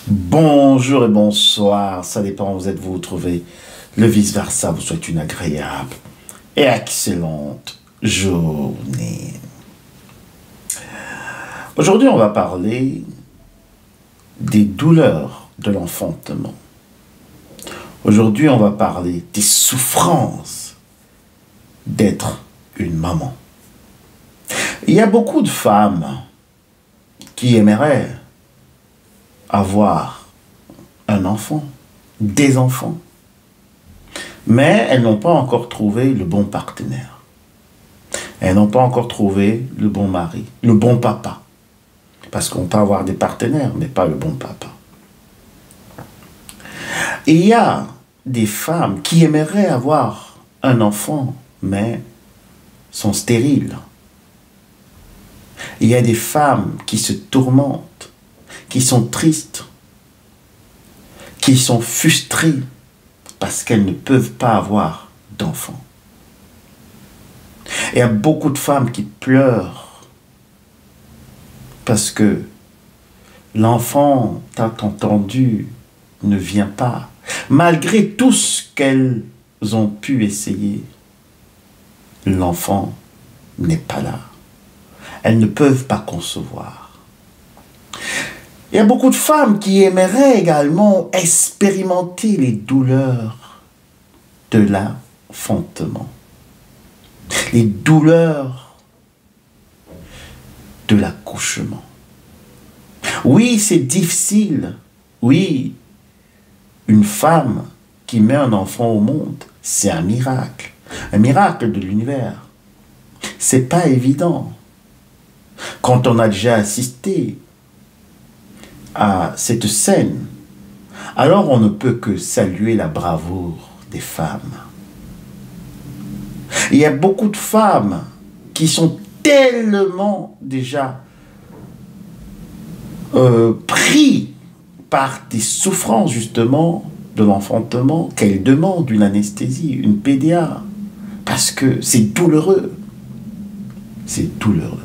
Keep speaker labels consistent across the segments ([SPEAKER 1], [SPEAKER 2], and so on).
[SPEAKER 1] Bonjour et bonsoir, ça dépend où vous trouvez. Le vice-versa vous souhaite une agréable et excellente journée. Aujourd'hui, on va parler des douleurs de l'enfantement. Aujourd'hui, on va parler des souffrances d'être une maman. Il y a beaucoup de femmes qui aimeraient avoir un enfant, des enfants, mais elles n'ont pas encore trouvé le bon partenaire. Elles n'ont pas encore trouvé le bon mari, le bon papa. Parce qu'on peut avoir des partenaires, mais pas le bon papa. Et il y a des femmes qui aimeraient avoir un enfant, mais sont stériles. Il y a des femmes qui se tourmentent, qui sont tristes, qui sont frustrées parce qu'elles ne peuvent pas avoir d'enfants. Il y a beaucoup de femmes qui pleurent parce que l'enfant, t'as entendu, ne vient pas. Malgré tout ce qu'elles ont pu essayer, l'enfant n'est pas là. Elles ne peuvent pas concevoir. Il y a beaucoup de femmes qui aimeraient également expérimenter les douleurs de l'enfantement. Les douleurs de l'accouchement. Oui, c'est difficile. Oui, une femme qui met un enfant au monde, c'est un miracle de l'univers. C'est pas évident. Quand on a déjà assisté à cette scène, alors on ne peut que saluer la bravoure des femmes. Il y a beaucoup de femmes qui sont tellement déjà pris par des souffrances justement de l'enfantement qu'elles demandent une anesthésie, une PDA, parce que c'est douloureux. C'est douloureux.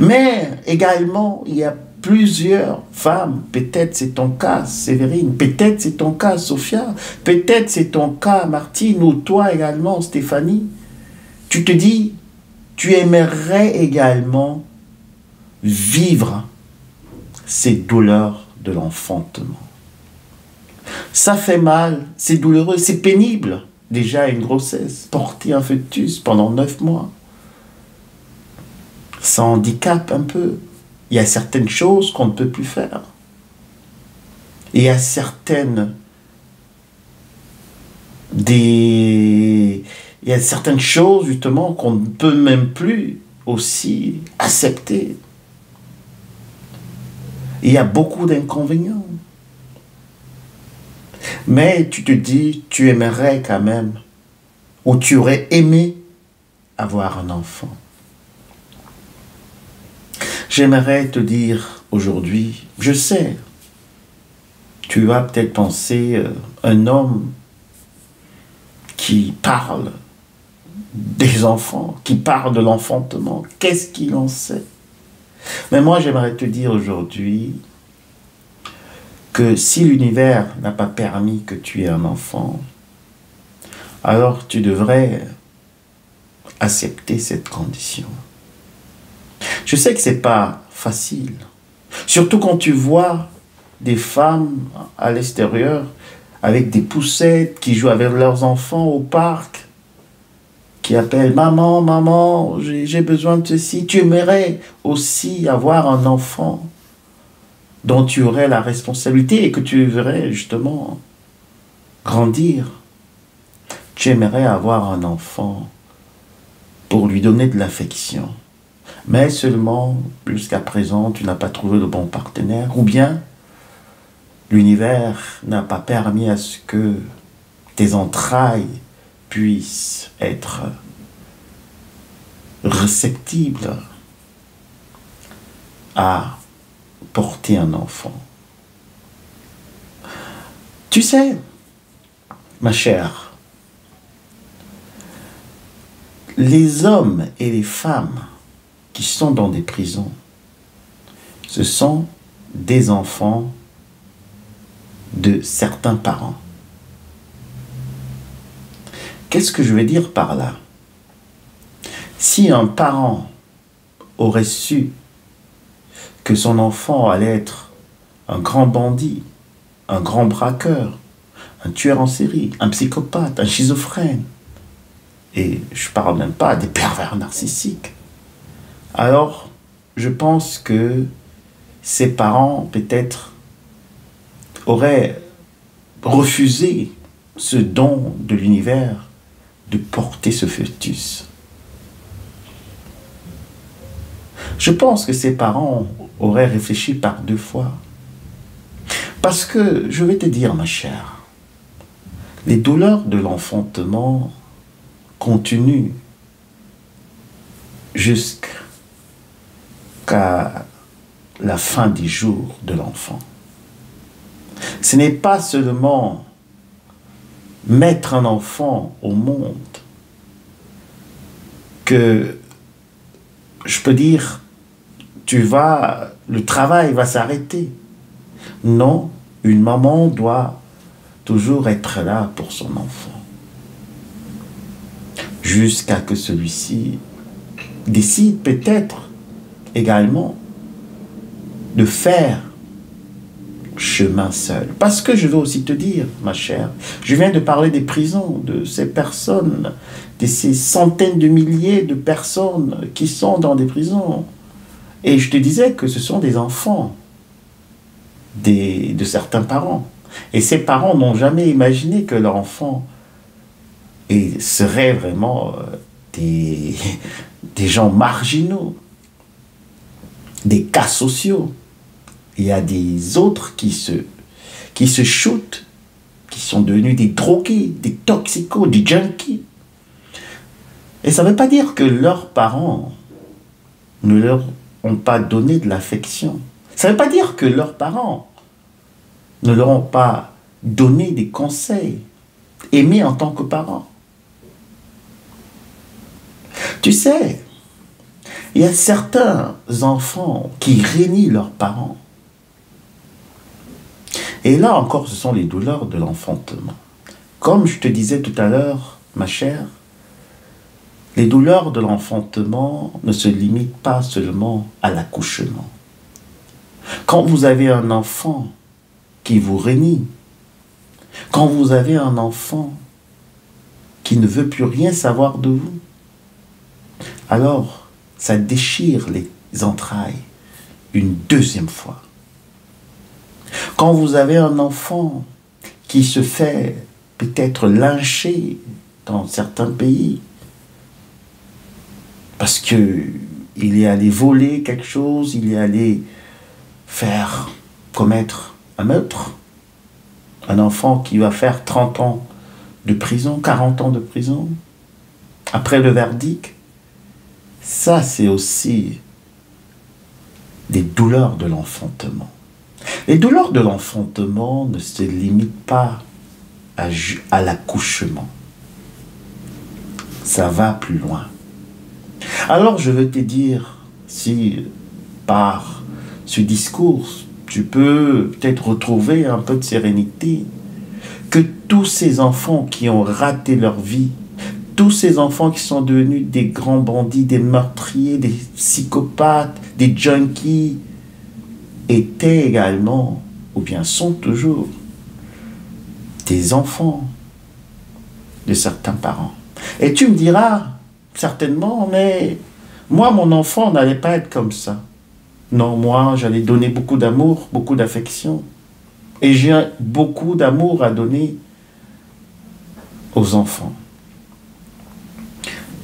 [SPEAKER 1] Mais également, il y a plusieurs femmes, peut-être c'est ton cas Séverine, peut-être c'est ton cas Sophia, peut-être c'est ton cas Martine, ou toi également Stéphanie. Tu te dis, tu aimerais également vivre ces douleurs de l'enfantement. Ça fait mal, c'est douloureux, c'est pénible. Déjà une grossesse, porter un fœtus pendant 9 mois. Ça handicape un peu. Il y a certaines choses qu'on ne peut plus faire. Il y a certaines choses justement qu'on ne peut même plus aussi accepter. Il y a beaucoup d'inconvénients. Mais tu te dis, tu aimerais quand même, ou tu aurais aimé avoir un enfant. J'aimerais te dire aujourd'hui, je sais, tu vas peut-être penser un homme qui parle des enfants, qui parle de l'enfantement, qu'est-ce qu'il en sait? Mais moi, j'aimerais te dire aujourd'hui que si l'univers n'a pas permis que tu aies un enfant, alors tu devrais accepter cette condition. Je sais que ce n'est pas facile, surtout quand tu vois des femmes à l'extérieur avec des poussettes qui jouent avec leurs enfants au parc, qui appellent « Maman, maman, j'ai besoin de ceci ». Tu aimerais aussi avoir un enfant dont tu aurais la responsabilité et que tu verrais justement grandir. Tu aimerais avoir un enfant pour lui donner de l'affection. Mais seulement, jusqu'à présent, tu n'as pas trouvé le bon partenaire, ou bien l'univers n'a pas permis à ce que tes entrailles puissent être réceptibles à porter un enfant. Tu sais, ma chère, les hommes et les femmes qui sont dans des prisons, ce sont des enfants de certains parents. Qu'est-ce que je veux dire par là? Si un parent aurait su que son enfant allait être un grand bandit, un grand braqueur, un tueur en série, un psychopathe, un schizophrène, et je ne parle même pas des pervers narcissiques, alors je pense que ses parents peut-être auraient refusé ce don de l'univers de porter ce fœtus. Je pense que ses parents auraient réfléchi par 2 fois. Parce que, je vais te dire, ma chère, les douleurs de l'enfantement continuent jusqu'à la fin des jours de l'enfant. Ce n'est pas seulement mettre un enfant au monde que je peux dire le travail va s'arrêter. Non, une maman doit toujours être là pour son enfant. Jusqu'à que celui-ci décide peut-être également de faire chemin seul. Parce que je veux aussi te dire, ma chère, je viens de parler des prisons, de ces personnes, de ces centaines de milliers de personnes qui sont dans des prisons. Et je te disais que ce sont des enfants de certains parents. Et ces parents n'ont jamais imaginé que leur enfant serait vraiment des gens marginaux, des cas sociaux. Il y a des autres qui se shootent, qui sont devenus des drogués, des toxicos, des junkies. Et ça ne veut pas dire que leurs parents ne leur ont pas donné de l'affection. Ça ne veut pas dire que leurs parents ne leur ont pas donné des conseils, aimés en tant que parents. Tu sais, il y a certains enfants qui régnient leurs parents. Et là encore, ce sont les douleurs de l'enfantement. Comme je te disais tout à l'heure, ma chère, les douleurs de l'enfantement ne se limitent pas seulement à l'accouchement. Quand vous avez un enfant qui vous renie, quand vous avez un enfant qui ne veut plus rien savoir de vous, alors ça déchire les entrailles une 2e fois. Quand vous avez un enfant qui se fait peut-être lyncher dans certains pays parce qu'il est allé voler quelque chose, il est allé commettre un meurtre, un enfant qui va faire 30 ans de prison, 40 ans de prison, après le verdict, ça c'est aussi des douleurs de l'enfantement. Les douleurs de l'enfantement ne se limitent pas à l'accouchement. Ça va plus loin. Alors je veux te dire, si par ce discours, tu peux peut-être retrouver un peu de sérénité, que tous ces enfants qui ont raté leur vie, tous ces enfants qui sont devenus des grands bandits, des meurtriers, des psychopathes, des junkies, étaient également, ou bien sont toujours, des enfants de certains parents. Et tu me diras, certainement, mais moi, mon enfant n'allait pas être comme ça. Non, moi, j'allais donner beaucoup d'amour, beaucoup d'affection. Et j'ai beaucoup d'amour à donner aux enfants.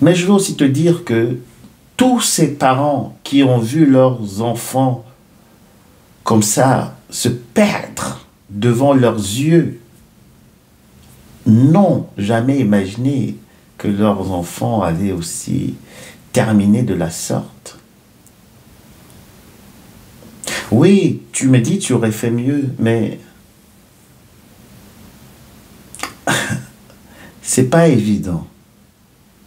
[SPEAKER 1] Mais je veux aussi te dire que tous ces parents qui ont vu leurs enfants comme ça se perdre devant leurs yeux n'ont jamais imaginé que leurs enfants allaient aussi terminer de la sorte. Oui, tu me dis tu aurais fait mieux, mais c'est pas évident.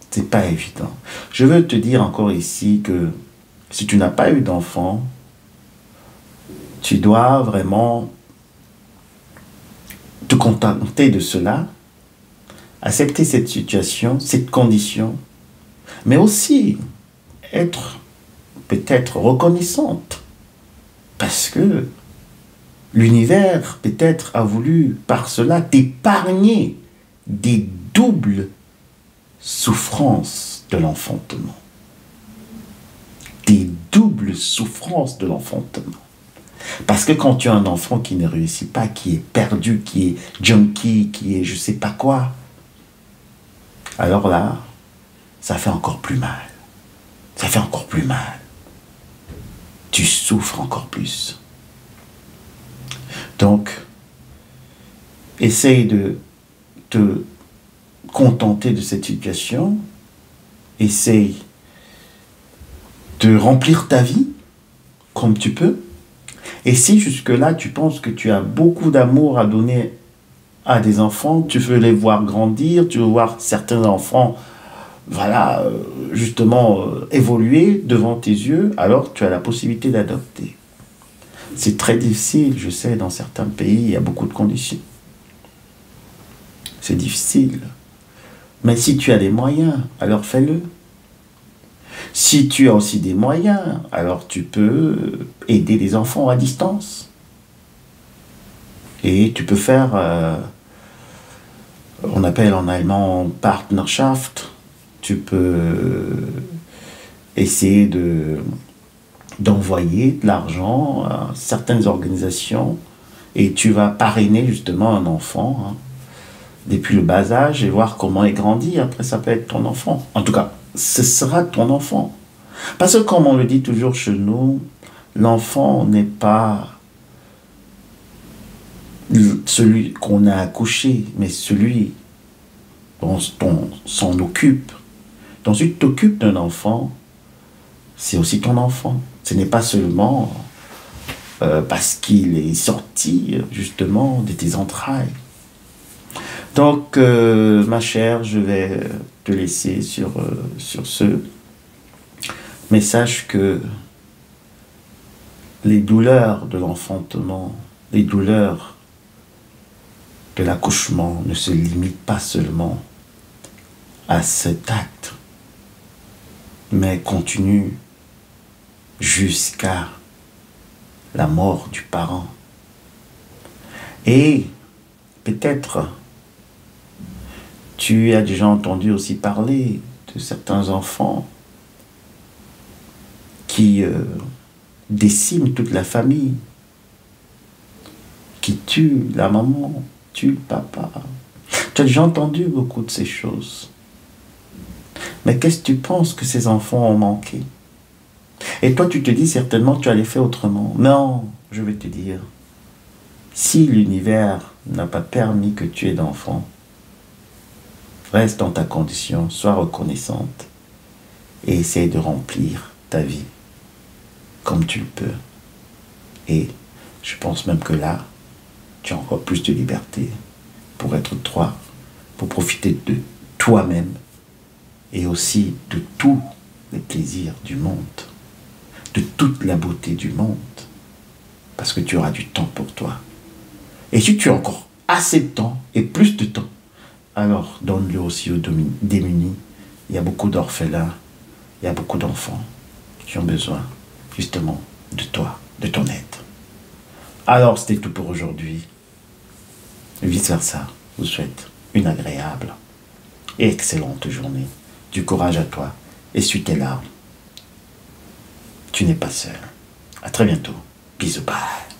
[SPEAKER 1] C'est pas évident. Je veux te dire encore ici que si tu n'as pas eu d'enfant, tu dois vraiment contenter de cela, accepter cette situation, cette condition, mais aussi être peut-être reconnaissante parce que l'univers peut-être a voulu par cela t'épargner des doubles souffrances de l'enfantement. Des doubles souffrances de l'enfantement. Parce que quand tu as un enfant qui ne réussit pas, qui est perdu, qui est junkie, qui est je sais pas quoi, alors là, ça fait encore plus mal. Ça fait encore plus mal. Tu souffres encore plus. Donc, essaye de te contenter de cette situation. Essaye de remplir ta vie comme tu peux. Et si jusque-là, tu penses que tu as beaucoup d'amour à donner à des enfants, tu veux les voir grandir, tu veux voir certains enfants, voilà, justement, évoluer devant tes yeux, alors tu as la possibilité d'adopter. C'est très difficile, je sais, dans certains pays, il y a beaucoup de conditions. C'est difficile. Mais si tu as des moyens, alors fais-le. Si tu as aussi des moyens, alors tu peux aider les enfants à distance. Et tu peux faire, on appelle en allemand Partnerschaft. Tu peux essayer d'envoyer de l'argent à certaines organisations et tu vas parrainer justement un enfant hein, depuis le bas âge et voir comment il grandit. Après, ça peut être ton enfant. En tout cas, ce sera ton enfant. Parce que comme on le dit toujours chez nous, l'enfant n'est pas celui qu'on a accouché, mais celui dont on s'en occupe. Donc si tu t'occupes d'un enfant, c'est aussi ton enfant. Ce n'est pas seulement parce qu'il est sorti justement de tes entrailles. Donc, ma chère, je vais te laisser sur ce. Mais sache que les douleurs de l'enfantement, les douleurs de l'accouchement ne se limitent pas seulement à cet acte, mais continuent jusqu'à la mort du parent. Et peut-être tu as déjà entendu aussi parler de certains enfants qui déciment toute la famille, qui tuent la maman, tuent le papa. Tu as déjà entendu beaucoup de ces choses. Mais qu'est-ce que tu penses que ces enfants ont manqué? Et toi, tu te dis certainement que tu allais faire autrement. Non, je vais te dire, si l'univers n'a pas permis que tu aies d'enfants, reste dans ta condition, sois reconnaissante et essaye de remplir ta vie comme tu le peux. Et je pense même que là, tu as encore plus de liberté pour être toi, pour profiter de toi-même et aussi de tous les plaisirs du monde, de toute la beauté du monde, parce que tu auras du temps pour toi. Et si tu as encore assez de temps et plus de temps, alors donne-le aussi aux démunis. Il y a beaucoup d'orphelins, il y a beaucoup d'enfants qui ont besoin justement de toi, de ton aide. Alors c'était tout pour aujourd'hui. Vice versa, je vous souhaite une agréable et excellente journée. Du courage à toi, essuie tes larmes. Tu n'es pas seul. À très bientôt. Bisous, bye.